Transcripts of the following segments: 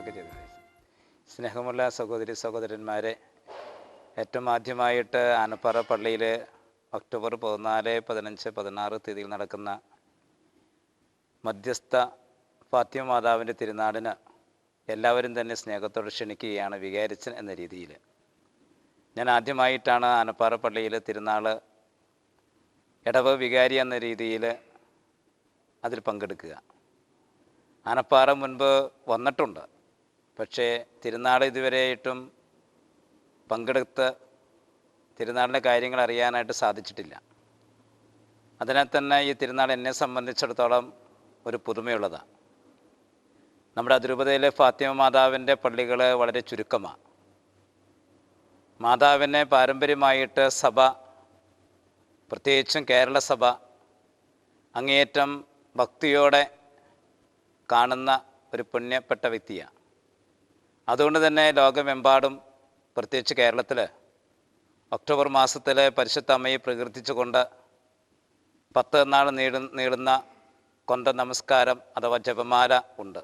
അതൊക്കെ ചെയ്തു. സ്നേഹമുള്ള സഹോദരി സഹോദരന്മാരെ, ഏറ്റവും ആദ്യമായിട്ട് ആനപ്പാറ പള്ളിയിൽ ഒക്ടോബർ 14, 15, 16 തീയതിയിൽ നടക്കുന്ന മധ്യസ്ഥ ഫാത്തിമ മാതാവിൻ്റെ തിരുനാളിന് എല്ലാവരും തന്നെ സ്നേഹത്തോടെ ക്ഷണിക്കുകയാണ്, വികാരിച്ചൻ എന്ന രീതിയിൽ. ഞാൻ ആദ്യമായിട്ടാണ് ആനപ്പാറ പള്ളിയിൽ തിരുനാൾ ഇടവക വികാരി എന്ന രീതിയിൽ അതിൽ പങ്കെടുക്കുക. ആനപ്പാറ മുൻപ് വന്നിട്ടുണ്ട്, പക്ഷേ തിരുനാൾ ഇതുവരെയായിട്ടും പങ്കെടുത്ത് തിരുനാളിൻ്റെ കാര്യങ്ങൾ അറിയാനായിട്ട് സാധിച്ചിട്ടില്ല. അതിനാൽ തന്നെ ഈ തിരുനാൾ എന്നെ സംബന്ധിച്ചിടത്തോളം ഒരു പുതുമയുള്ളതാണ്. നമ്മുടെ അതിരൂപതയിലെ ഫാത്തിമ മാതാവിൻ്റെ പള്ളികൾ വളരെ ചുരുക്കമാണ്. മാതാവിനെ പാരമ്പര്യമായിട്ട് സഭ, പ്രത്യേകിച്ചും കേരള സഭ, അങ്ങേയറ്റം ഭക്തിയോടെ കാണുന്ന ഒരു പുണ്യപ്പെട്ട വ്യക്തിയാണ്. അതുകൊണ്ട് തന്നെ ലോകമെമ്പാടും, പ്രത്യേകിച്ച് കേരളത്തിൽ ഒക്ടോബർ മാസത്തിൽ പരിശുദ്ധ അമ്മയെ പ്രകീർത്തിച്ചുകൊണ്ട് 10 നാൾ നീളുന്ന കൊന്ത നമസ്കാരം അഥവാ ജപമാല ഉണ്ട്.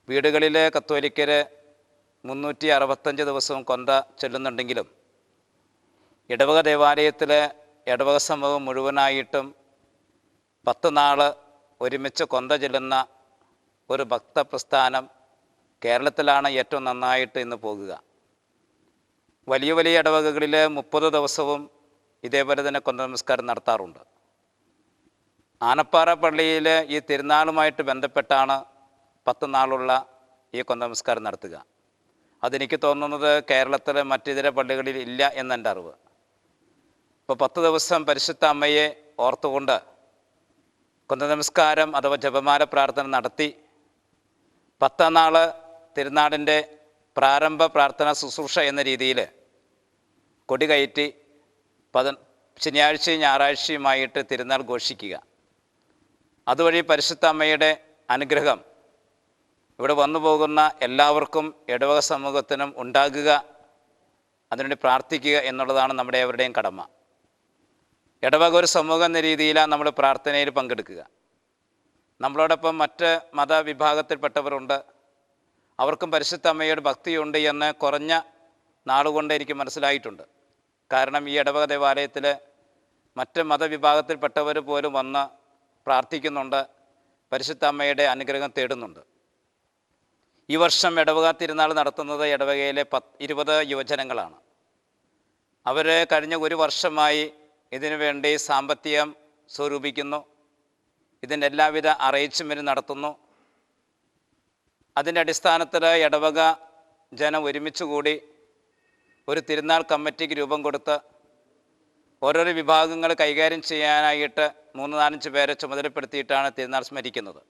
വീടുകളിൽ കത്തോലിക്കർ 365 ദിവസവും കൊന്ത ചൊല്ലുന്നുണ്ടെങ്കിലും ഇടവക ദേവാലയത്തിൽ ഇടവക സമൂഹം മുഴുവനായിട്ടും 10 നാൾ ഒരുമിച്ച് കൊന്ത ചൊല്ലുന്ന ഒരു ഭക്തപ്രസ്ഥാനം കേരളത്തിലാണ് ഏറ്റവും നന്നായിട്ട് ഇന്ന് പോകുക. വലിയ വലിയ ഇടവകകളിൽ 30 ദിവസവും ഇതേപോലെ തന്നെ കൊന്ത നമസ്കാരം നടത്താറുണ്ട്. ആനപ്പാറ പള്ളിയിൽ ഈ തിരുനാളുമായിട്ട് ബന്ധപ്പെട്ടാണ് 10 നാളുള്ള ഈ കൊന്ത നമസ്കാരം നടത്തുക. അതെനിക്ക് തോന്നുന്നത് കേരളത്തിലെ മറ്റിതര പള്ളികളിൽ ഇല്ല എന്നെൻ്റെ അറിവ്. ഇപ്പോൾ 10 ദിവസം പരിശുദ്ധ അമ്മയെ ഓർത്തുകൊണ്ട് കൊന്ത നമസ്കാരം അഥവാ ജപമാല പ്രാർത്ഥന നടത്തി 10 നാൾ തിരുനാളിൻ്റെ പ്രാരംഭ പ്രാർത്ഥന ശുശ്രൂഷ എന്ന രീതിയിൽ കൊടി കയറ്റി ശനിയാഴ്ചയും ഞായറാഴ്ചയുമായിട്ട് തിരുനാൾ ഘോഷിക്കുക. അതുവഴി പരിശുദ്ധ അമ്മയുടെ അനുഗ്രഹം ഇവിടെ വന്നു പോകുന്ന എല്ലാവർക്കും ഇടവക സമൂഹത്തിനും ഉണ്ടാകുക, അതിനുവേണ്ടി പ്രാർത്ഥിക്കുക എന്നുള്ളതാണ് നമ്മുടെ എവരുടെയും കടമ. ഇടവക ഒരു സമൂഹം എന്ന രീതിയിലാണ് നമ്മൾ പ്രാർത്ഥനയിൽ പങ്കെടുക്കുക. നമ്മളോടൊപ്പം മറ്റ് മതവിഭാഗത്തിൽപ്പെട്ടവരുണ്ട്, അവർക്കും പരിശുദ്ധ അമ്മയോട് ഭക്തിയുണ്ട് എന്ന് കുറഞ്ഞ നാളുകൊണ്ട് എനിക്ക് മനസ്സിലായിട്ടുണ്ട്. കാരണം ഈ ഇടവക ദേവാലയത്തിൽ മറ്റ് മതവിഭാഗത്തിൽപ്പെട്ടവർ പോലും വന്ന് പ്രാർത്ഥിക്കുന്നുണ്ട്, പരിശുദ്ധ അമ്മയുടെ അനുഗ്രഹം തേടുന്നുണ്ട്. ഈ വർഷം ഇടവക തിരുനാൾ നടത്തുന്നത് ഇടവകയിലെ 20 യുവജനങ്ങളാണ്. അവർ കഴിഞ്ഞ ഒരു വർഷമായി ഇതിനു വേണ്ടി സാമ്പത്തികം സ്വരൂപിക്കുന്നു, ഇതിൻ്റെ എല്ലാവിധ അറേഞ്ച്മെൻറ്റും നടത്തുന്നു. അതിൻ്റെ അടിസ്ഥാനത്തിൽ ഇടവക ജനം ഒരുമിച്ച് കൂടി ഒരു തിരുനാൾ കമ്മിറ്റിക്ക് രൂപം കൊടുത്ത് ഓരോരോ വിഭാഗങ്ങൾ കൈകാര്യം ചെയ്യാനായിട്ട് 3-4 പേരെ ചുമതലപ്പെടുത്തിയിട്ടാണ് തിരുനാൾ സ്മരിക്കുന്നത്.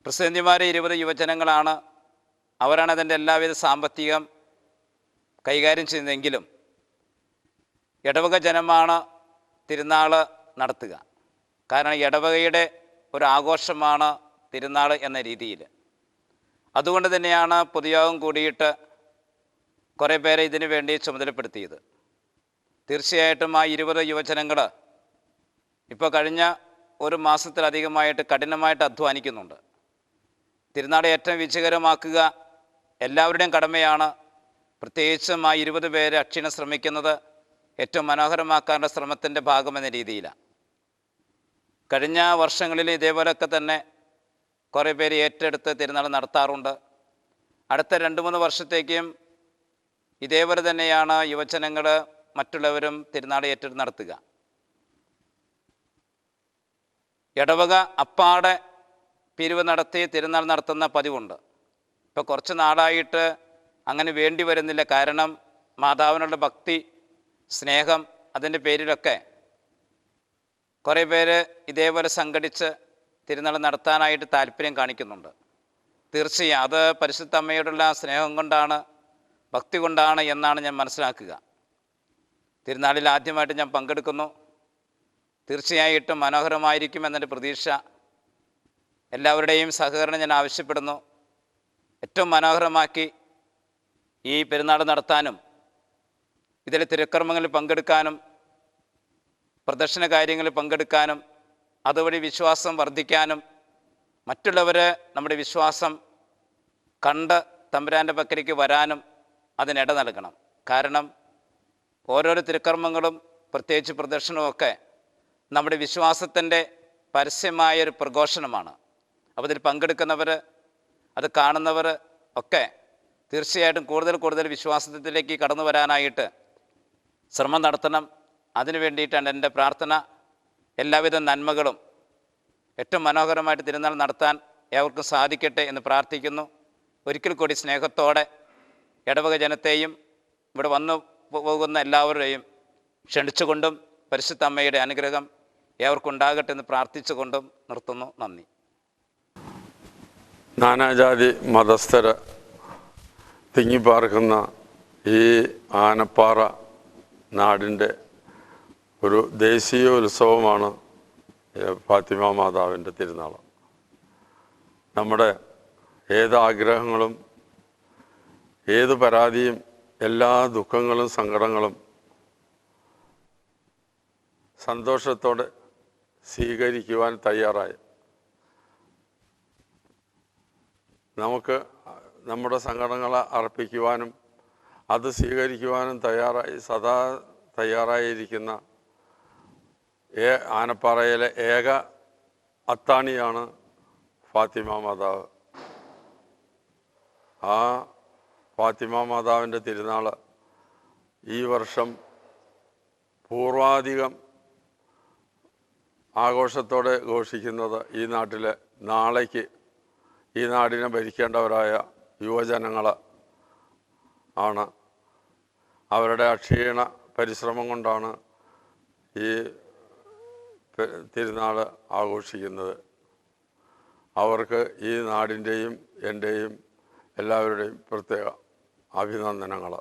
പ്രസിഡന്റുമാർ 20 യുവജനങ്ങളാണ്. അവരാണ് അതിൻ്റെ എല്ലാവിധ സാമ്പത്തികം കൈകാര്യം ചെയ്യുന്നതെങ്കിലും ഇടവക ജനമാണ് തിരുനാൾ നടത്തുക. കാരണം ഇടവകയുടെ ഒരു ആഘോഷമാണ് തിരുനാൾ എന്ന രീതിയിൽ. അതുകൊണ്ട് തന്നെയാണ് പൊതുയോഗം കൂടിയിട്ട് കുറേ പേരെ ഇതിനു വേണ്ടി ചുമതലപ്പെടുത്തിയത്. തീർച്ചയായിട്ടും ആ 20 യുവജനങ്ങൾ ഇപ്പോൾ കഴിഞ്ഞ ഒരു മാസത്തിലധികമായിട്ട് കഠിനമായിട്ട് അധ്വാനിക്കുന്നുണ്ട്. തിരുനാൾ ഏറ്റവും വിജയകരമാക്കുക എല്ലാവരുടെയും കടമയാണ്. പ്രത്യേകിച്ചും ആ 20 പേര് അക്ഷീണം ശ്രമിക്കുന്നത് ഏറ്റവും മനോഹരമാക്കാനുള്ള ശ്രമത്തിൻ്റെ ഭാഗമെന്ന രീതിയിലാണ്. കഴിഞ്ഞ വർഷങ്ങളിൽ ഇതേപോലെയൊക്കെ തന്നെ കുറേ പേര് ഏറ്റെടുത്ത് തിരുനാൾ നടത്താറുണ്ട്. അടുത്ത 2-3 വർഷത്തേക്കും ഇതേപോലെ തന്നെയാണ് യുവജനങ്ങൾ മറ്റുള്ളവരും തിരുനാൾ ഏറ്റെടുത്ത് നടത്തുക. ഇടവക അപ്പാടെ പിരിവ് നടത്തി തിരുനാൾ നടത്തുന്ന പതിവുണ്ട്. ഇപ്പോൾ കുറച്ച് നാളായിട്ട് അങ്ങനെ വേണ്ടി വരുന്നില്ല. കാരണം മാതാവിനുള്ള ഭക്തി, സ്നേഹം, അതിൻ്റെ പേരിലൊക്കെ കുറേ പേര് ഇതേപോലെ സംഘടിച്ച് തിരുനാൾ നടത്താനായിട്ട് താല്പര്യം കാണിക്കുന്നുണ്ട്. തീർച്ചയായും അത് പരിശുദ്ധ അമ്മയോടുള്ള സ്നേഹം കൊണ്ടാണ്, ഭക്തി കൊണ്ടാണ് എന്നാണ് ഞാൻ മനസ്സിലാക്കുക. തിരുനാളിൽ ആദ്യമായിട്ട് ഞാൻ പങ്കെടുക്കുന്നു. തീർച്ചയായിട്ടും മനോഹരമായിരിക്കുമെന്നൊരു പ്രതീക്ഷ, എല്ലാവരുടെയും സഹകരണം ഞാൻ ആവശ്യപ്പെടുന്നു. ഏറ്റവും മനോഹരമാക്കി ഈ പെരുന്നാൾ നടത്താനും ഇതിലെ തിരുക്കർമ്മങ്ങളിൽ പങ്കെടുക്കാനും പ്രദർശന കാര്യങ്ങളിൽ പങ്കെടുക്കാനും അതുവഴി വിശ്വാസം വർദ്ധിക്കാനും മറ്റുള്ളവർ നമ്മുടെ വിശ്വാസം കണ്ട് തമ്പുരാൻ്റെ പക്കലേക്ക് വരാനും അതിനിട നൽകണം. കാരണം ഓരോരോ തിരുക്കർമ്മങ്ങളും പ്രത്യേകിച്ച് പ്രദക്ഷിണമൊക്കെ നമ്മുടെ വിശ്വാസത്തിൻ്റെ പരസ്യമായൊരു പ്രഘോഷണമാണ്. അപ്പോൾ ഇതിൽ പങ്കെടുക്കുന്നവർ, അത് കാണുന്നവർ ഒക്കെ തീർച്ചയായിട്ടും കൂടുതൽ വിശ്വാസത്തിലേക്ക് കടന്നു വരാനായിട്ട് ശ്രമം നടത്തണം. അതിനു വേണ്ടിയിട്ടാണ് എൻ്റെ പ്രാർത്ഥന. എല്ലാവിധ നന്മകളും ഏറ്റവും മനോഹരമായിട്ട് തിരുനാൾ നടത്താൻ ഏവർക്കും സാധിക്കട്ടെ എന്ന് പ്രാർത്ഥിക്കുന്നു. ഒരിക്കൽ കൂടി സ്നേഹത്തോടെ ഇടവക ജനത്തെയും ഇവിടെ വന്നു പോകുന്ന എല്ലാവരെയും ക്ഷണിച്ചുകൊണ്ടും പരിശുദ്ധ അമ്മയുടെ അനുഗ്രഹം ഏവർക്കുണ്ടാകട്ടെ എന്ന് പ്രാർത്ഥിച്ചുകൊണ്ടും നിർത്തുന്നു. നന്ദി. നാനാജാതി മതസ്ഥർ തിങ്ങിപ്പാർക്കുന്ന ഈ ആനപ്പാറ നാടിൻ്റെ ഒരു ദേശീയ ഉത്സവമാണ് ഫാത്തിമ മാതാവിൻ്റെ തിരുനാൾ. നമ്മുടെ ഏത് ആഗ്രഹങ്ങളും ഏത് പരാതിയും എല്ലാ ദുഃഖങ്ങളും സങ്കടങ്ങളും സന്തോഷത്തോടെ സ്വീകരിക്കുവാൻ തയ്യാറായി, നമുക്ക് നമ്മുടെ സങ്കടങ്ങളെ അർപ്പിക്കുവാനും അത് സ്വീകരിക്കുവാനും സദാ തയ്യാറായിരിക്കുന്ന ആനപ്പാറയിലെ ഏക അത്താണിയാണ് ഫാത്തിമ മാതാവ്. ആ ഫാത്തിമ മാതാവിൻ്റെ തിരുനാൾ ഈ വർഷം പൂർവാധികം ആഘോഷത്തോടെ ഘോഷിക്കുന്നത് ഈ നാട്ടിലെ നാളേക്ക് ഈ നാടിനെ ഭരിക്കേണ്ടവരായ യുവജനങ്ങൾ ആണ്. അവരുടെ അക്ഷീണ പരിശ്രമം കൊണ്ടാണ് ഈ തിരുനാൾ ആഘോഷിക്കുന്നത്. അവർക്ക് ഈ നാടിൻ്റെയും എൻ്റെയും എല്ലാവരുടെയും പ്രത്യേക അഭിനന്ദനങ്ങൾ.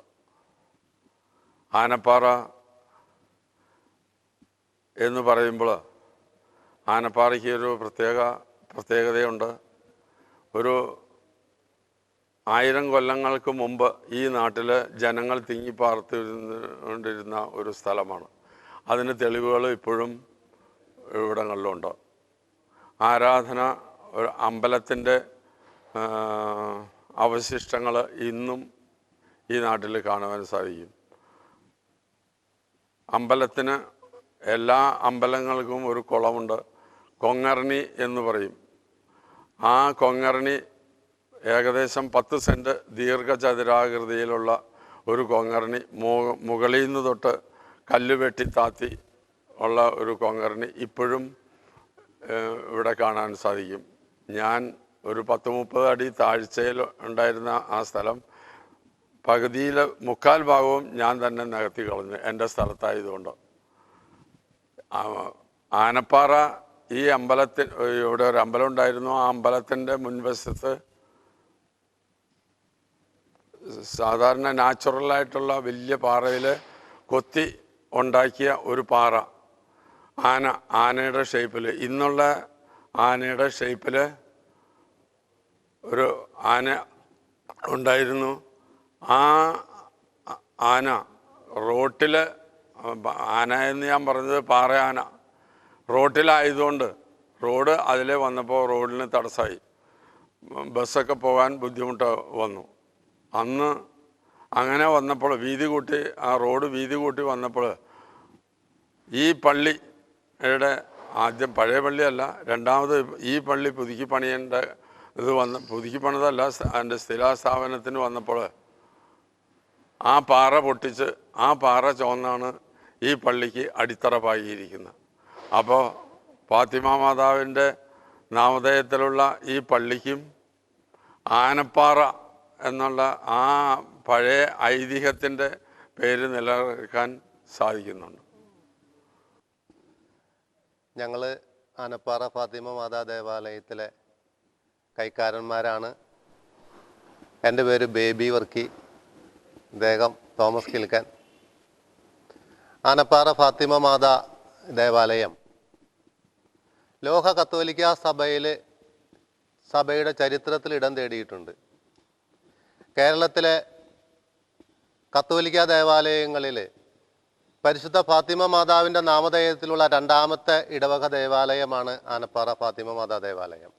ആനപ്പാറ എന്ന് പറയുമ്പോൾ ആനപ്പാറയ്ക്ക് ഒരു പ്രത്യേകതയുണ്ട്. ഒരു 1000 കൊല്ലങ്ങൾക്ക് മുമ്പ് ഈ നാട്ടിൽ ജനങ്ങൾ തിങ്ങിപ്പാർത്തുകൊണ്ടിരുന്ന ഒരു സ്ഥലമാണ്. അതിന് തെളിവുകൾ ഇപ്പോഴും ഇവിടങ്ങളിലുണ്ട്. ആരാധന, ഒരു അമ്പലത്തിൻ്റെ അവശിഷ്ടങ്ങൾ ഇന്നും ഈ നാട്ടിൽ കാണുവാൻ സാധിക്കും. അമ്പലത്തിന്, എല്ലാ അമ്പലങ്ങൾക്കും ഒരു കുളമുണ്ട്. കൊങ്ങർണി എന്ന് പറയും. ആ കൊങ്ങർണി ഏകദേശം 10 സെൻറ്റ് ദീർഘചതുരാകൃതിയിലുള്ള ഒരു കൊങ്ങർണി, മുകളിൽ നിന്ന് തൊട്ട് കല്ല് വെട്ടി താത്തി ഉള്ള ഒരു കൊങ്ങർണി ഇപ്പോഴും ഇവിടെ കാണാൻ സാധിക്കും. ഞാൻ ഒരു 10-30 അടി താഴ്ചയിൽ ഉണ്ടായിരുന്ന ആ സ്ഥലം പകുതിയിൽ 3/4 ഭാഗവും ഞാൻ തന്നെ നികത്തി കളഞ്ഞു, എൻ്റെ സ്ഥലത്തായതുകൊണ്ട്. ആനപ്പാറ ഈ അമ്പലത്തിൽ, ഇവിടെ ഒരു അമ്പലം ഉണ്ടായിരുന്നു. ആ അമ്പലത്തിൻ്റെ മുൻവശത്ത് സാധാരണ നാച്ചുറലായിട്ടുള്ള വലിയ പാറയിൽ കൊത്തി ഉണ്ടാക്കിയ ഒരു പാറ, ആനയുടെ ഷേപ്പിൽ, ഇന്നുള്ള ആനയുടെ ഷേപ്പിൽ ഒരു ആന ഉണ്ടായിരുന്നു. ആ ആന റോട്ടിൽ, ആന എന്ന് ഞാൻ പറഞ്ഞത് പാറ ആന, റോട്ടിലായതുകൊണ്ട് റോഡ് അതിലെ വന്നപ്പോൾ റോഡിന് തടസ്സമായി, ബസ്സൊക്കെ പോകാൻ ബുദ്ധിമുട്ട് വന്നു. അന്ന് അങ്ങനെ വന്നപ്പോൾ ആ റോഡ് വീതി കൂട്ടി വന്നപ്പോൾ ഈ പള്ളിയുടെ, ആദ്യം പഴയ പള്ളിയല്ല, രണ്ടാമത് ഈ പള്ളി പുതുക്കി പണിയേണ്ട പുതുക്കി പണിതല്ല, അതിൻ്റെ സ്ഥിരസ്ഥാപനത്തിന് വന്നപ്പോൾ ആ പാറ പൊട്ടിച്ച് ആ പാറ ചുവന്നാണ് ഈ പള്ളിക്ക് അടിത്തറ പാകിയിരിക്കുന്നത്. അപ്പോൾ ഫാത്തിമ മാതാവിൻ്റെ നാമധേയത്തിലുള്ള ഈ പള്ളിക്കും ആനപ്പാറ എന്നുള്ള ആ പഴയ ഐതിഹ്യത്തിൻ്റെ പേര് നിലനിർത്താൻ സാധിക്കുന്നുണ്ട്. ഞങ്ങൾ ആനപ്പാറ ഫാത്തിമ മാതാ ദേവാലയത്തിലെ കൈക്കാരന്മാരാണ്. എൻ്റെ പേര് ബേബി വർക്കി, അദ്ദേഹം തോമസ് കിൽക്കൻ. ആനപ്പാറ ഫാത്തിമ മാതാ ദേവാലയം ലോക കത്തോലിക്ക സഭയുടെ ചരിത്രത്തിൽ ഇടം തേടിയിട്ടുണ്ട്. കേരളത്തിലെ കത്തോലിക്ക ദേവാലയങ്ങളിൽ പരിശുദ്ധ ഫാത്തിമ മാതാവിൻ്റെ നാമധേയത്തിലുള്ള 2ാമത്തെ ഇടവക ദേവാലയമാണ് ആനപ്പാറ ഫാത്തിമ മാതാ ദേവാലയം.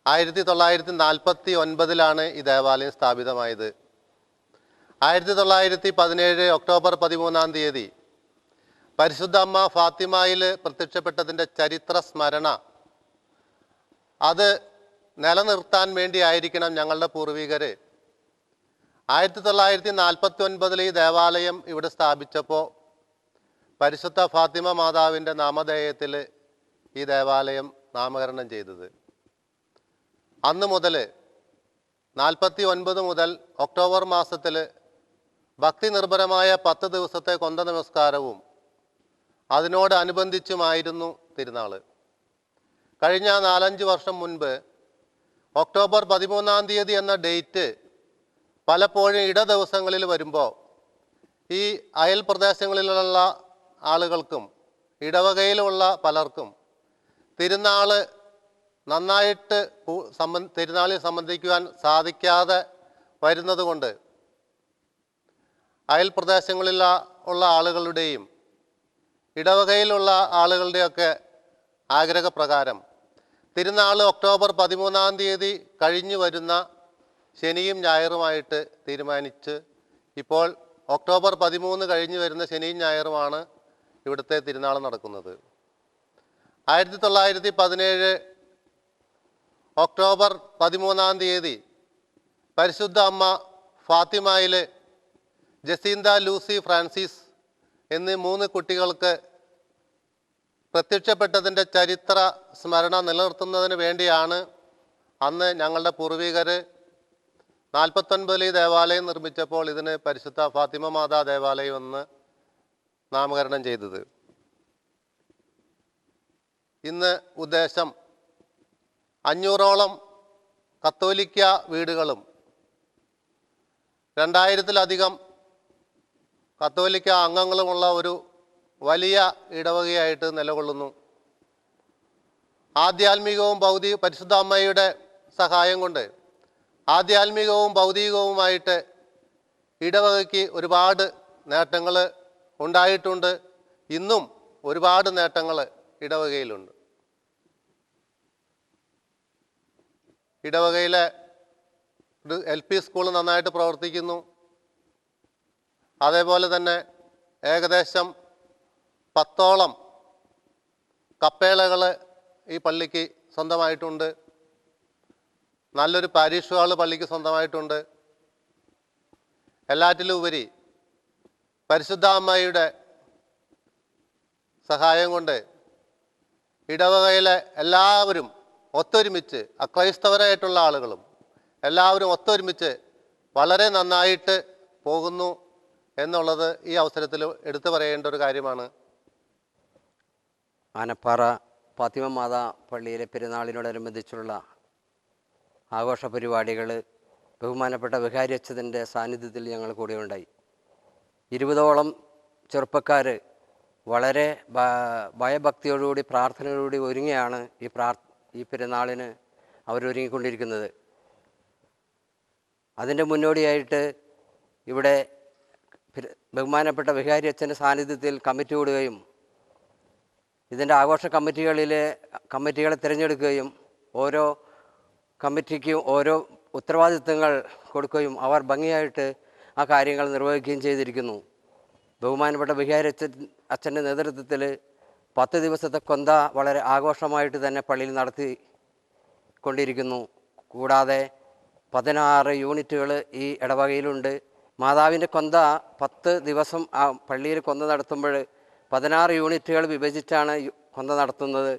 1949 ഈ ദേവാലയം സ്ഥാപിതമായത്. 1917 ഒക്ടോബർ 13 പരിശുദ്ധ അമ്മ ഫാത്തിമയിൽ പ്രത്യക്ഷപ്പെട്ടതിൻ്റെ ചരിത്ര സ്മരണ അത് നിലനിർത്താൻ വേണ്ടിയായിരിക്കണം ഞങ്ങളുടെ പൂർവികർ 1949 ഈ ദേവാലയം ഇവിടെ സ്ഥാപിച്ചപ്പോൾ പരിശുദ്ധ ഫാത്തിമ മാതാവിൻ്റെ നാമധേയത്തിൽ ഈ ദേവാലയം നാമകരണം ചെയ്തത്. അന്ന് മുതൽ 49 മുതൽ ഒക്ടോബർ മാസത്തിൽ ഭക്തി നിർഭരമായ 10 ദിവസത്തെ കൊന്ത നമസ്കാരവും അതിനോടനുബന്ധിച്ചുമായിരുന്നു തിരുനാൾ. കഴിഞ്ഞ 4-5 വർഷം മുൻപ് ഒക്ടോബർ 13 എന്ന ഡേറ്റ് പലപ്പോഴും ഇട ദിവസങ്ങളിൽ വരുമ്പോൾ ഈ അയൽ പ്രദേശങ്ങളിലുള്ള ആളുകൾക്കും ഇടവകയിലുള്ള പലർക്കും തിരുനാൾ നന്നായിട്ട് തിരുനാളിൽ സംബന്ധിക്കുവാൻ സാധിക്കാതെ വരുന്നത് കൊണ്ട് അയൽ പ്രദേശങ്ങളിലുള്ള ആളുകളുടെയും ഇടവകയിലുള്ള ആളുകളുടെയൊക്കെ ആഗ്രഹപ്രകാരം തിരുനാൾ ഒക്ടോബർ 13 കഴിഞ്ഞു വരുന്ന ശനിയും ഞായറുമായിട്ട് തീരുമാനിച്ച് ഇപ്പോൾ ഒക്ടോബർ 13 കഴിഞ്ഞു വരുന്ന ശനിയും ഞായറുമാണ് ഇവിടുത്തെ തിരുനാൾ നടക്കുന്നത്. 1917 ഒക്ടോബർ 13 പരിശുദ്ധ അമ്മ ഫാത്തിമയിൽ ജസീന്ത ലൂസി ഫ്രാൻസിസ് എന്നീ 3 കുട്ടികൾക്ക് പ്രത്യക്ഷപ്പെട്ടതിൻ്റെ ചരിത്ര സ്മരണ നിലനിർത്തുന്നതിന് വേണ്ടിയാണ് അന്ന് ഞങ്ങളുടെ പൂർവികർ 49 ഈ ദേവാലയം നിർമ്മിച്ചപ്പോൾ ഇതിന് പരിശുദ്ധ ഫാത്തിമ മാതാ ദേവാലയം എന്ന് നാമകരണം ചെയ്തത്. ഇന്ന് ഉദ്ദേശം 500ഓളം കത്തോലിക്ക വീടുകളും 2000-ലധികം കത്തോലിക്ക അംഗങ്ങളുമുള്ള ഒരു വലിയ ഇടവകയായിട്ട് നിലകൊള്ളുന്നു. ആധ്യാത്മികവും പരിശുദ്ധ അമ്മയുടെ സഹായം കൊണ്ട് ആധ്യാത്മികവും ഭൗതികവുമായിട്ട് ഇടവകയ്ക്ക് ഒരുപാട് നേട്ടങ്ങൾ ഉണ്ടായിട്ടുണ്ട്. ഇന്നും ഒരുപാട് നേട്ടങ്ങൾ ഇടവകയിലുണ്ട്. ഇടവകയിലെ ഒരു LP സ്കൂൾ നന്നായിട്ട് പ്രവർത്തിക്കുന്നു. അതേപോലെ തന്നെ ഏകദേശം 10ഓളം കപ്പേളകൾ ഈ പള്ളിക്ക് സ്വന്തമായിട്ടുണ്ട്. നല്ലൊരു പാരിഷ് ഹാൾ പള്ളിക്ക് സ്വന്തമായിട്ടുണ്ട്. എല്ലാറ്റിലും ഉപരി പരിശുദ്ധ അമ്മയുടെ സഹായം കൊണ്ട് ഇടവകയിലെ എല്ലാവരും ഒത്തൊരുമിച്ച് അക്രൈസ്തവരായിട്ടുള്ള ആളുകളും എല്ലാവരും ഒത്തൊരുമിച്ച് വളരെ നന്നായിട്ട് പോകുന്നു എന്നുള്ളത് ഈ അവസരത്തിൽ എടുത്തു പറയേണ്ട ഒരു കാര്യമാണ്. ആനപ്പാറ ഫാത്തിമ മാതാ പള്ളിയിലെ പെരുന്നാളിനോടനുബന്ധിച്ചുള്ള ആഘോഷ പരിപാടികൾ ബഹുമാനപ്പെട്ട വികാരി അച്ഛൻ്റെ സാന്നിധ്യത്തിൽ ഞങ്ങൾ കൂടെ ഉണ്ടായി. 20ഓളം ചെറുപ്പക്കാർ വളരെ ഭയഭക്തിയോടുകൂടി പ്രാർത്ഥനയോടുകൂടി ഒരുങ്ങിയാണ് ഈ പെരുന്നാളിന് അവരൊരുങ്ങിക്കൊണ്ടിരിക്കുന്നത്. അതിൻ്റെ മുന്നോടിയായിട്ട് ഇവിടെ ബഹുമാനപ്പെട്ട വികാരി അച്ഛൻ്റെ സാന്നിധ്യത്തിൽ കമ്മിറ്റി കൂടുകയും ഇതിൻ്റെ ആഘോഷ കമ്മിറ്റികളെ തിരഞ്ഞെടുക്കുകയും ഓരോ കമ്മിറ്റിക്കും ഓരോ ഉത്തരവാദിത്തങ്ങൾ കൊടുക്കുകയും അവർ ഭംഗിയായിട്ട് ആ കാര്യങ്ങൾ നിർവഹിക്കുകയും ചെയ്തിരിക്കുന്നു. ബഹുമാനപ്പെട്ട വികാരി അച്ഛൻ്റെ നേതൃത്വത്തിൽ 10 ദിവസത്തെ കൊന്ത വളരെ ആഘോഷമായിട്ട് തന്നെ പള്ളിയിൽ നടത്തി കൊണ്ടിരിക്കുന്നു. കൂടാതെ 16 യൂണിറ്റുകൾ ഈ ഇടവകയിലുണ്ട്. മാതാവിൻ്റെ കൊന്ത 10 ദിവസം ആ പള്ളിയിൽ കൊന്ത നടത്തുമ്പോൾ 16 യൂണിറ്റുകൾ വിഭജിച്ചാണ് കൊന്ത നടത്തുന്നത്.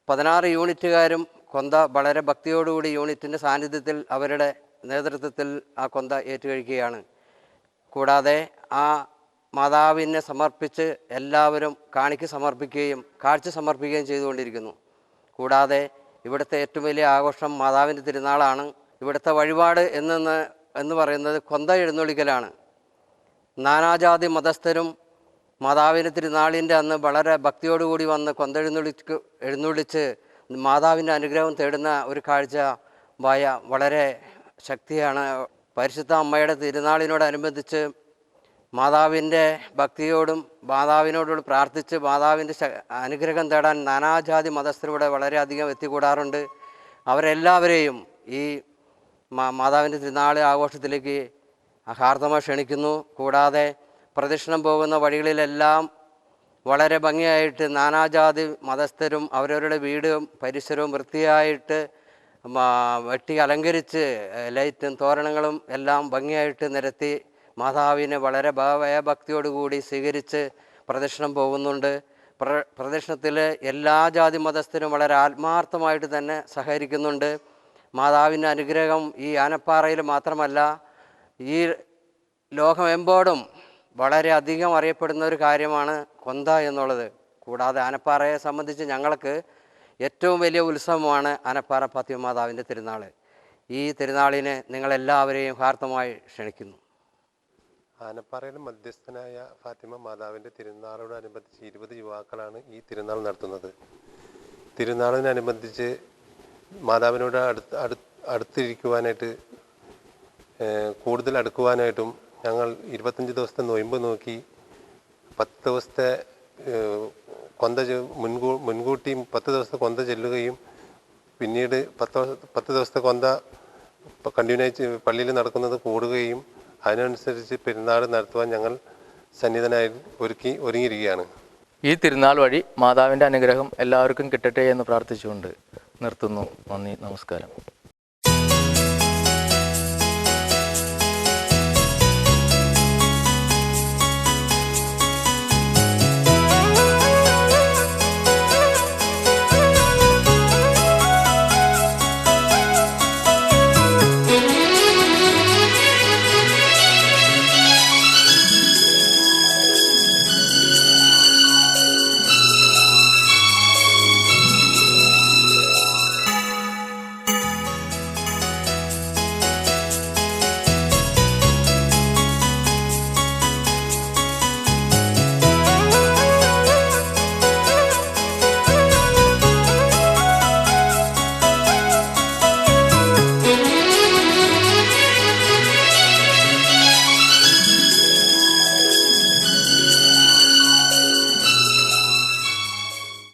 16 യൂണിറ്റുകാരും കൊന്ത വളരെ ഭക്തിയോടുകൂടി യൂണിറ്റിൻ്റെ സാന്നിധ്യത്തിൽ അവരുടെ നേതൃത്വത്തിൽ ആ കൊന്ത ഏറ്റുകഴിക്കുകയാണ്. കൂടാതെ ആ മാതാവിനെ സമർപ്പിച്ച് എല്ലാവരും കാണിക്ക സമർപ്പിക്കുകയും കാഴ്ച സമർപ്പിക്കുകയും ചെയ്തുകൊണ്ടിരിക്കുന്നു. കൂടാതെ ഇവിടുത്തെ ഏറ്റവും വലിയ ആഘോഷം മാതാവിൻ്റെ തിരുനാളാണ്. ഇവിടുത്തെ വഴിപാട് എന്ന് പറയുന്നത് കൊന്ത എഴുന്നള്ളിക്കലാണ്. നാനാജാതി മതസ്ഥരും മാതാവിൻ്റെ തിരുനാളിൻ്റെ അന്ന് വളരെ ഭക്തിയോടുകൂടി വന്ന് കൊന്ത എഴുന്നള്ളിച്ച് മാതാവിൻ്റെ അനുഗ്രഹം തേടുന്ന ഒരു കാഴ്ച വളരെ ശക്തിയാണ്. പരിശുദ്ധ അമ്മയുടെ തിരുനാളിനോടനുബന്ധിച്ച് മാതാവിൻ്റെ ഭക്തിയോടും മാതാവിനോടും പ്രാർത്ഥിച്ച് മാതാവിൻ്റെ അനുഗ്രഹം തേടാൻ നാനാജാതി മതസ്ഥരിവിടെ വളരെയധികം എത്തിക്കൂടാറുണ്ട്. അവരെല്ലാവരെയും ഈ മാതാവിൻ്റെ തിരുനാൾ ആഘോഷത്തിലേക്ക് ഹാർദമായി ക്ഷണിക്കുന്നു. കൂടാതെ പ്രദക്ഷിണം പോകുന്ന വഴികളിലെല്ലാം വളരെ ഭംഗിയായിട്ട് നാനാജാതി മതസ്ഥരും അവരവരുടെ വീടും പരിസരവും വൃത്തിയായിട്ട് വെട്ടി അലങ്കരിച്ച് ലൈറ്റും തോരണങ്ങളും എല്ലാം ഭംഗിയായിട്ട് നിരത്തി മാതാവിനെ വളരെ ഭയഭക്തിയോടുകൂടി സ്വീകരിച്ച് പ്രദക്ഷിണം പോകുന്നുണ്ട്. പ്രദക്ഷിണത്തിൽ എല്ലാ ജാതി മതസ്ഥരും വളരെ ആത്മാർത്ഥമായിട്ട് തന്നെ സഹകരിക്കുന്നുണ്ട്. മാതാവിൻ്റെ അനുഗ്രഹം ഈ ആനപ്പാറയിൽ മാത്രമല്ല, ഈ ലോകമെമ്പാടും വളരെയധികം അറിയപ്പെടുന്ന ഒരു കാര്യമാണ് കൊന്ത എന്നുള്ളത്. കൂടാതെ ആനപ്പാറയെ സംബന്ധിച്ച് ഞങ്ങൾക്ക് ഏറ്റവും വലിയ ഉത്സവമാണ് ആനപ്പാറ ഫാത്തിമ മാതാവിൻ്റെ തിരുനാൾ. ഈ തിരുനാളിനെ നിങ്ങളെല്ലാവരെയും ഹാർദമായി ക്ഷണിക്കുന്നു. ആനപ്പാറയിലെ മധ്യസ്ഥനായ ഫാത്തിമ മാതാവിൻ്റെ തിരുനാളോടനുബന്ധിച്ച് 20 യുവാക്കളാണ് ഈ തിരുനാൾ നടത്തുന്നത്. തിരുനാളിനനുബന്ധിച്ച് മാതാവിനോട് അടുത്തിരിക്കുവാനായിട്ട്, കൂടുതൽ അടുക്കുവാനായിട്ടും ഞങ്ങൾ 25 ദിവസത്തെ നൊയമ്പ് നോക്കി 10 ദിവസത്തെ മുൻകൂട്ടി 10 ദിവസത്തെ കൊന്ത ചെല്ലുകയും പിന്നീട് 10 ദിവസത്തെ കൊന്ത കണ്ടിന്യൂസ് പള്ളിയിൽ നടക്കുന്നത് കൂടുകയും അതിനനുസരിച്ച് പെരുന്നാൾ നടത്തുവാൻ ഞങ്ങൾ സന്നിധനായി ഒരുങ്ങിയിരിക്കുകയാണ്. ഈ തിരുനാൾ വഴി മാതാവിൻ്റെ അനുഗ്രഹം എല്ലാവർക്കും കിട്ടട്ടെ എന്ന് പ്രാർത്ഥിച്ചുകൊണ്ട് നിർത്തുന്നു. നന്ദി, നമസ്കാരം.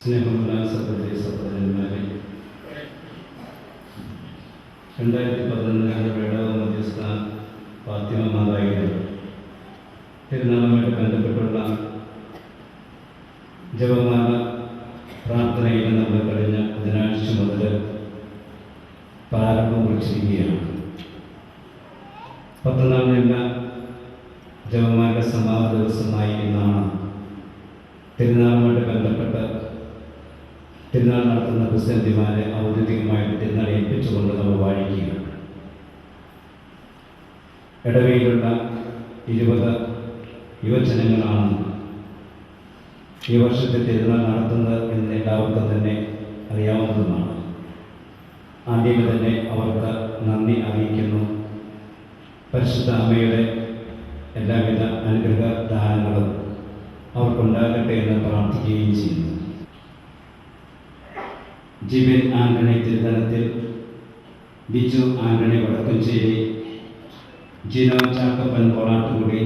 സ്നേഹമുള്ള സഹോദരന്മാരെ, 2011 വേടവ മധ്യസ്ഥ ഫാത്തിമ മാതാവിൻ്റെ തിരുനാളുമായിട്ട് ബന്ധപ്പെട്ടുള്ള ജപമാല പ്രാർത്ഥനയിൽ നമ്മൾ കഴിഞ്ഞ ബുധനാഴ്ച മുതൽ പ്രാരംഭം കുറിച്ചിരിക്കുകയാണ്. 10 നാൾ നീണ്ട ജപമാലയുടെ സമാപന ദിവസമായി ഇന്നാണ് തിരുനാളുമായിട്ട് ബന്ധപ്പെട്ട് തിരുനാൾ നടത്തുന്ന ക്രിസ്ത്യാനിമാരെ ഔദ്യോഗികമായിട്ട് തിരുനാൾ ഏൽപ്പിച്ചുകൊണ്ട് നമ്മൾ വാഴിക്കുക. ഇടവയിലുള്ള 20 യുവജനങ്ങളാണ് ഈ വർഷത്തെ തിരുനാൾ നടത്തുന്നത് എന്ന് എല്ലാവർക്കും തന്നെ അറിയാവുന്നതുമാണ്. ആദ്യമേ തന്നെ അവർക്ക് നന്ദി അറിയിക്കുന്നു. പരിശുദ്ധ അമ്മയുടെ എല്ലാവിധ അനുഗ്രഹ ദാനങ്ങളും അവർക്കുണ്ടാകട്ടെ എന്ന് പ്രാർത്ഥിക്കുകയും ചെയ്യുന്നു. ജിബിൻ ആന്റണി തിരുത്തലത്തിൽ, Biju Antony Vadakkancheri, Jino Chakkappan Kolattukudi,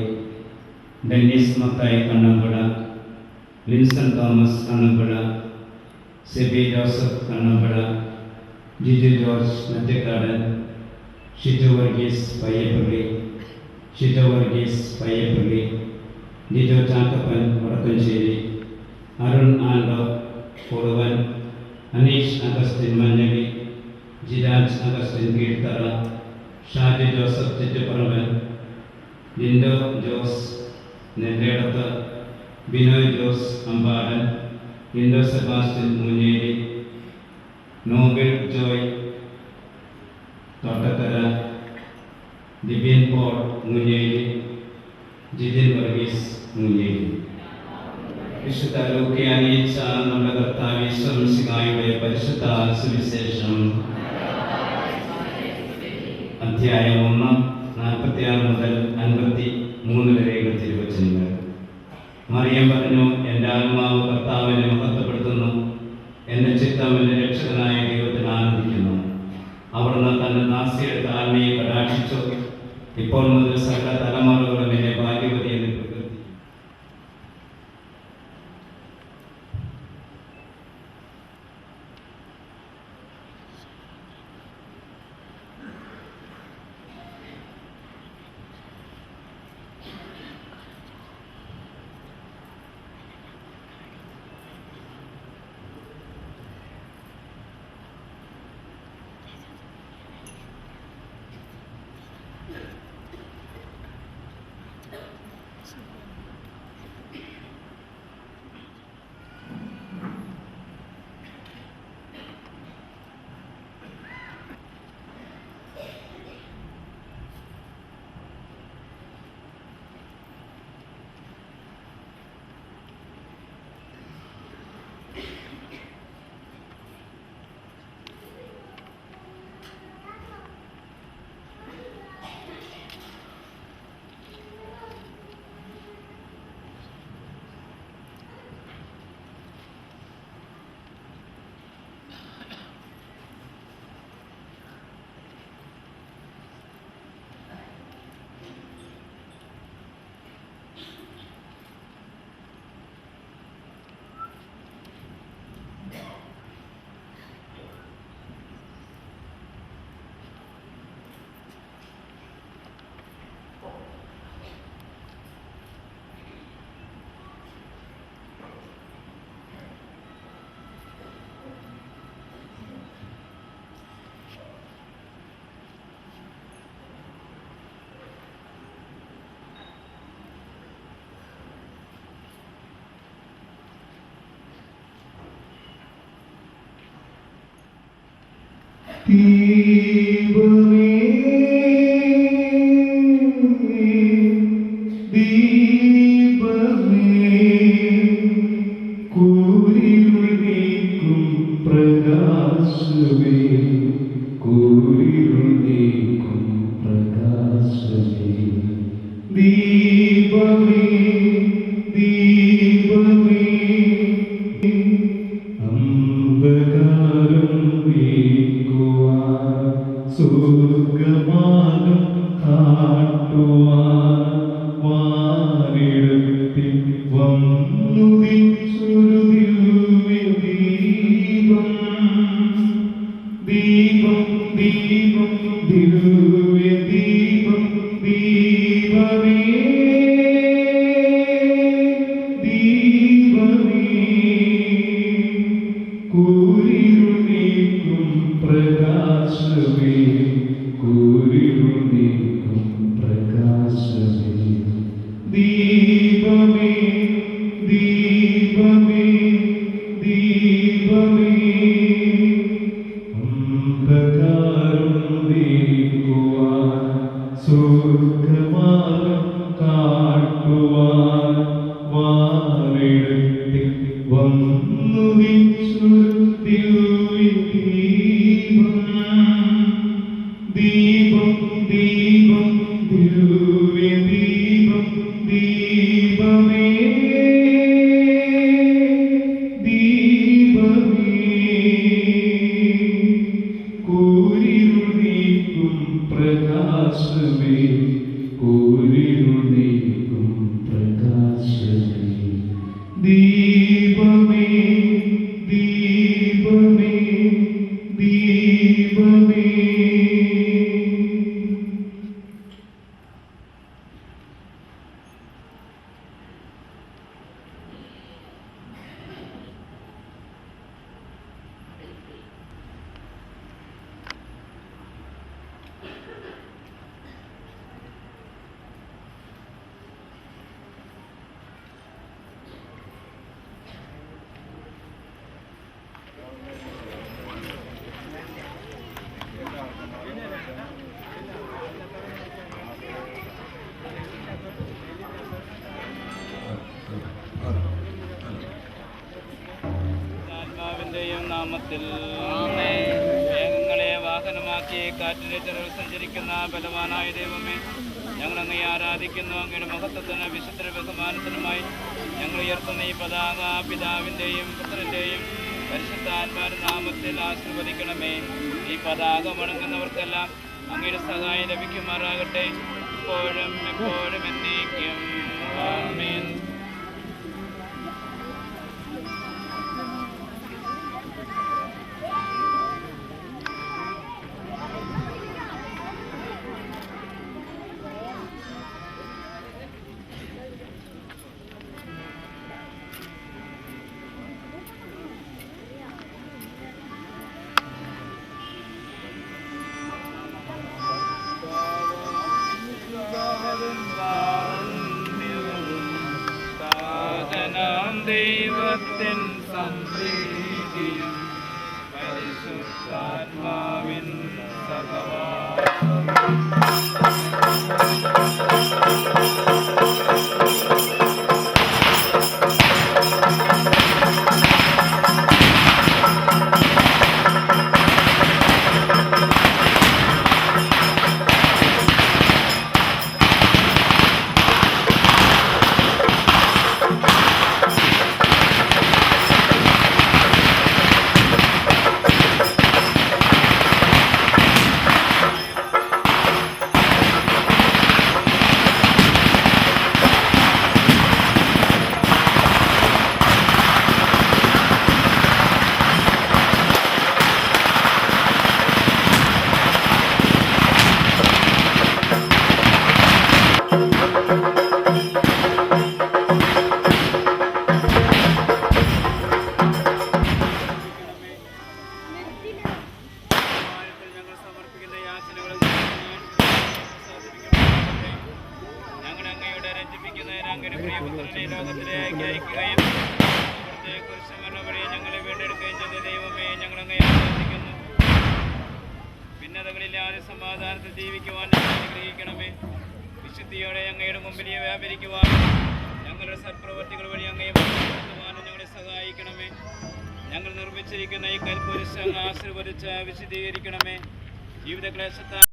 Dennis Mathai Kannampuzha, Linson Thomas Kannampuzha, Sebi Joseph Kannampuzha, Jiju George Nettakkadan, Shiju Varghese Payyappilly, Lijo Chakkappan Vadakkancheri, Arun Ando Koduvan, Aneesh Augustine Manjali, Jiraj Augustine Keezhthara, Shaji Joseph Chuttuparamban, Lindo Jose Nelledath, Binoy Jose Ambadan, Lindo Sebastian Muncheri, Noble Joy Thottakkara, Libin Paul Muncheri, Jithin Varghese Muncheri. വിശുദ്ധ ലൂക്ക അറിയിച്ച നമ്മുടെ കർത്താവ് ഈശോമിശിഹായുടെ പരിശുദ്ധ സുവിശേഷം അധ്യായം 1 46 മുതൽ 53 വരെയുള്ള തിരുവചനങ്ങൾ. മറിയം പറഞ്ഞു, എൻ്റെ ആത്മാവ് കർത്താവിനെ മഹത്വപ്പെടുത്തുന്നു, എൻ്റെ ചിത്തം എൻ്റെ രക്ഷകനായ ദൈവത്തിൽ ആനന്ദിക്കുന്നു. അവിടുന്ന് തൻ്റെ ദാസിയുടെ താഴ്മയെ കടാക്ഷിച്ചു. ഇപ്പോൾ മുതൽ സകല തലമുറകളും എന്നെ ഭാഗ്യവതി എന്ന് പ്രകൃതി. ദീപമേ ദീപമേ കൂരിരുൾ നീക്കും പ്രകാശമേ കൂരിരുൾ നീക്കും പ്രകാശമേ ദീപമേ ദീപമേ അന്ധകാരം നീക്കുവാൻ സ്വർഗമാർഗ്ഗം കാട്ടുവാൻ വാനിടത്തിൽ വന്നുദിച്ചൊരു ദിവ്യദീപം ദീപം ദീപം ദിവ്യദീപം ദീപമേ ദീപമേ കൂരിരുൾ നീക്കും പ്രകാശമേ കൂരിരുൾ നീക്കും പ്രകാശമേ ദീപമേ ദീപമേ ദീപമേ അന്ധകാരം നീക്കുവാൻ സ്വർഗമാർഗ്ഗം കാട്ടുവാൻ വാനിടത്തിൽ വന്നുദിച്ചൊരു ദിവ്യദീപം ദീപം ദീപം ദിവ്യദീപം ദീപമേ ദീപമേ കൂരിരുൾ നീക്കും പ്രകാശമേ കൂരിരുൾ നീക്കും പ്രകാശമേ ദീപമേ ദീപമേ ദീപമേ ആത്മാവിന്റെയും നാമത്തിൽ മേഘങ്ങളെ വാഹനമാക്കി കാറ്റിലെ ചിറകിൽ സഞ്ചരിക്കുന്ന ബലവാനായ ദൈവമേ, ഞങ്ങൾ അങ്ങയെ ആരാധിക്കുന്നു. അങ്ങയുടെ മഹത്വത്തിന് വിശുദ്ധ ബഹുമാനത്തിനുമായി ഞങ്ങൾ ഉയർത്തുന്ന ഈ പതാക പിതാവിൻ്റെയും പുത്രൻ്റെയും പരിശുദ്ധാത്മാവിന്റെ നാമത്തിൽ ആശീർവദിക്കണമേ. ഈ പതാക വണങ്ങുന്നവർക്കെല്ലാം അങ്ങയുടെ സഹായം ലഭിക്കുമാറാകട്ടെ, ഇപ്പോഴും എപ്പോഴും എന്നേക്കും. ആമേൻ. ദൈവത്തിൻ സംപ്രീതിയും പരിശുദ്ധാത്മാവിൻ ഭിന്നതകളില്ലാതെ സമാധാനത്തിൽ ജീവിക്കുവാൻ ഞങ്ങളെ അനുഗ്രഹിക്കണമേ. വിശുദ്ധിയോടെ അങ്ങയുടെ മുമ്പിൽ വ്യാപരിക്കുവാനും ഞങ്ങളുടെ സൽപ്രവർത്തികൾ വഴി അങ്ങയെ മഹത്വപ്പെടുത്തുവാനും ഞങ്ങളെ സഹായിക്കണമേ. ഞങ്ങൾ നിർമ്മിച്ചിരിക്കുന്ന ഈ കൽക്കുരിശ് അങ്ങ് ആശീർവദിച്ച് വിശദീകരിക്കണമേ. ജീവിതക്ലേശത്താൽ